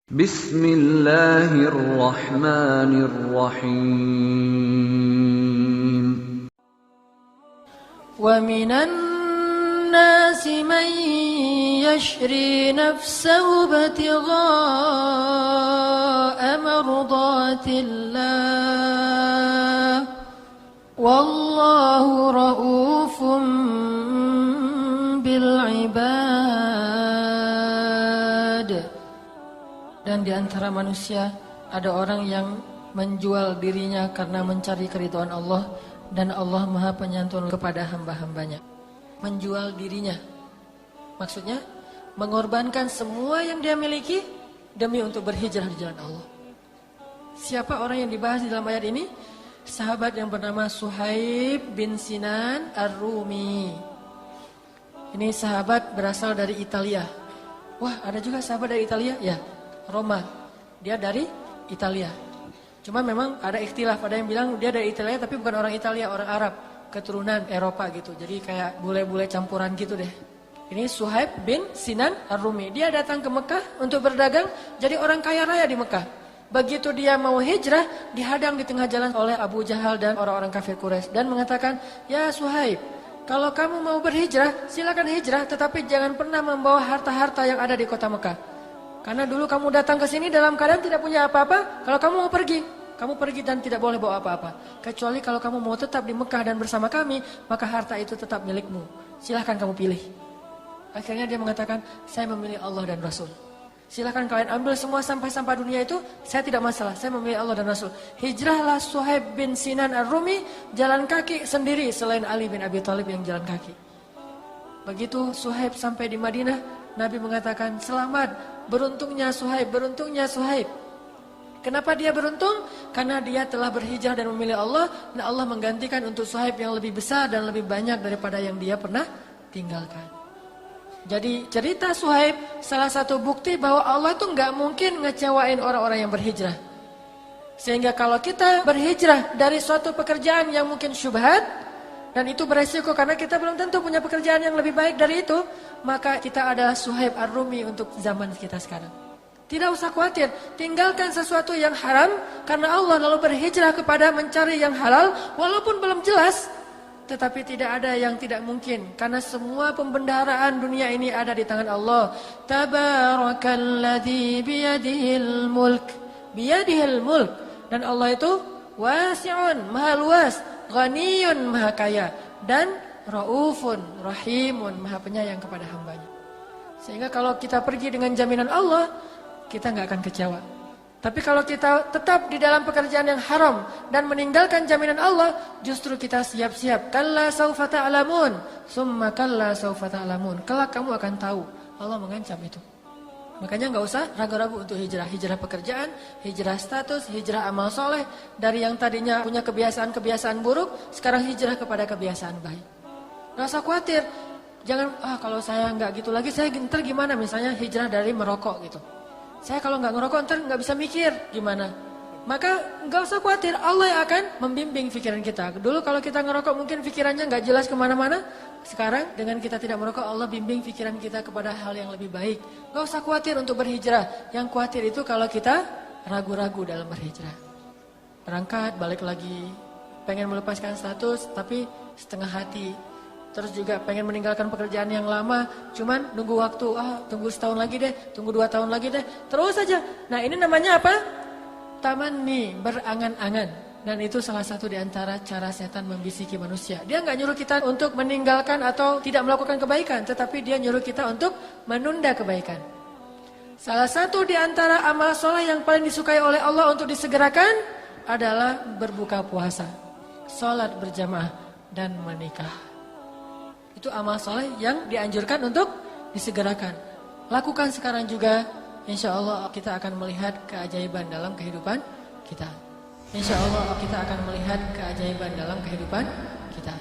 Bismillahirrahmanirrahim. Wa minan nasi man yashri nafsahu ibtigha'a mardatillah wallahu ra'ufun bil ibad. Dan di antara manusia ada orang yang menjual dirinya karena mencari keridhaan Allah, dan Allah Maha Penyantun kepada hamba-hambanya. Menjual dirinya, maksudnya mengorbankan semua yang dia miliki demi untuk berhijrah di jalan Allah. Siapa orang yang dibahas di dalam ayat ini? Sahabat yang bernama Suhaib bin Sinan Ar-Rumi. Ini sahabat berasal dari Italia. Wah, ada juga sahabat dari Italia? Ya, Roma. Dia dari Italia. Cuma memang ada ikhtilaf, ada yang bilang dia dari Italia tapi bukan orang Italia, orang Arab, keturunan Eropa gitu. Jadi kayak bule-bule campuran gitu deh. Ini Suhaib bin Sinan Ar-Rumi. Dia datang ke Mekah untuk berdagang, jadi orang kaya raya di Mekah. Begitu dia mau hijrah, dihadang di tengah jalan oleh Abu Jahal dan orang-orang kafir Quraisy dan mengatakan, "Ya Suhaib, kalau kamu mau berhijrah, silakan hijrah, tetapi jangan pernah membawa harta-harta yang ada di kota Mekah. Karena dulu kamu datang ke sini dalam keadaan tidak punya apa-apa. Kalau kamu mau pergi, kamu pergi dan tidak boleh bawa apa-apa. Kecuali kalau kamu mau tetap di Mekah dan bersama kami, maka harta itu tetap milikmu. Silahkan kamu pilih." Akhirnya dia mengatakan, "Saya memilih Allah dan Rasul. Silahkan kalian ambil semua sampah-sampah dunia itu, saya tidak masalah. Saya memilih Allah dan Rasul." Hijrahlah Suhaib bin Sinan Ar-Rumi jalan kaki sendiri selain Ali bin Abi Thalib yang jalan kaki. Begitu Suhaib sampai di Madinah, Nabi mengatakan, "Selamat. Beruntungnya Suhaib, beruntungnya Suhaib." Kenapa dia beruntung? Karena dia telah berhijrah dan memilih Allah, dan Allah menggantikan untuk Suhaib yang lebih besar dan lebih banyak daripada yang dia pernah tinggalkan. Jadi cerita Suhaib salah satu bukti bahwa Allah itu nggak mungkin ngecewain orang-orang yang berhijrah. Sehingga kalau kita berhijrah dari suatu pekerjaan yang mungkin syubhat, dan itu beresiko karena kita belum tentu punya pekerjaan yang lebih baik dari itu, maka kita adalah Suhaib Ar-Rumi untuk zaman kita sekarang. Tidak usah khawatir, tinggalkan sesuatu yang haram karena Allah, lalu berhijrah kepada mencari yang halal walaupun belum jelas, tetapi tidak ada yang tidak mungkin karena semua pembendaharaan dunia ini ada di tangan Allah. Tabarakalladzi biyadihil mulk, biyadihil mulk, dan Allah itu wasi'un, maha luas, ghaniyun, maha kaya, dan raufun, rahimun, maha penyayang kepada hambanya. Sehingga kalau kita pergi dengan jaminan Allah, kita nggak akan kecewa. Tapi kalau kita tetap di dalam pekerjaan yang haram dan meninggalkan jaminan Allah, justru kita siap-siap. Kalla saufa ta'lamun, summa kalla saufa ta'lamun. Kelak kamu akan tahu. Allah mengancam itu. Makanya nggak usah ragu-ragu untuk hijrah. Hijrah pekerjaan, hijrah status, hijrah amal soleh. Dari yang tadinya punya kebiasaan-kebiasaan buruk, sekarang hijrah kepada kebiasaan baik. Nggak usah khawatir. Jangan, kalau saya nggak gitu lagi, saya ntar gimana? Misalnya hijrah dari merokok gitu. Saya kalau nggak ngerokok ntar nggak bisa mikir gimana. Maka nggak usah khawatir, Allah yang akan membimbing pikiran kita. Dulu kalau kita ngerokok mungkin pikirannya nggak jelas kemana-mana. Sekarang dengan kita tidak merokok, Allah bimbing pikiran kita kepada hal yang lebih baik. Nggak usah khawatir untuk berhijrah. Yang khawatir itu kalau kita ragu-ragu dalam berhijrah. Berangkat, balik lagi, pengen melepaskan status tapi setengah hati. Terus juga pengen meninggalkan pekerjaan yang lama, cuman nunggu waktu, tunggu setahun lagi deh, tunggu 2 tahun lagi deh, terus saja. Nah ini namanya apa? Tamanni, berangan-angan. Dan itu salah satu di antara cara setan membisiki manusia. Dia nggak nyuruh kita untuk meninggalkan atau tidak melakukan kebaikan, tetapi dia nyuruh kita untuk menunda kebaikan. Salah satu di antara amal soleh yang paling disukai oleh Allah untuk disegerakan adalah berbuka puasa, sholat berjamaah, dan menikah. Itu amal soleh yang dianjurkan untuk disegerakan. Lakukan sekarang juga, insya Allah kita akan melihat keajaiban dalam kehidupan kita. Insya Allah kita akan melihat keajaiban dalam kehidupan kita.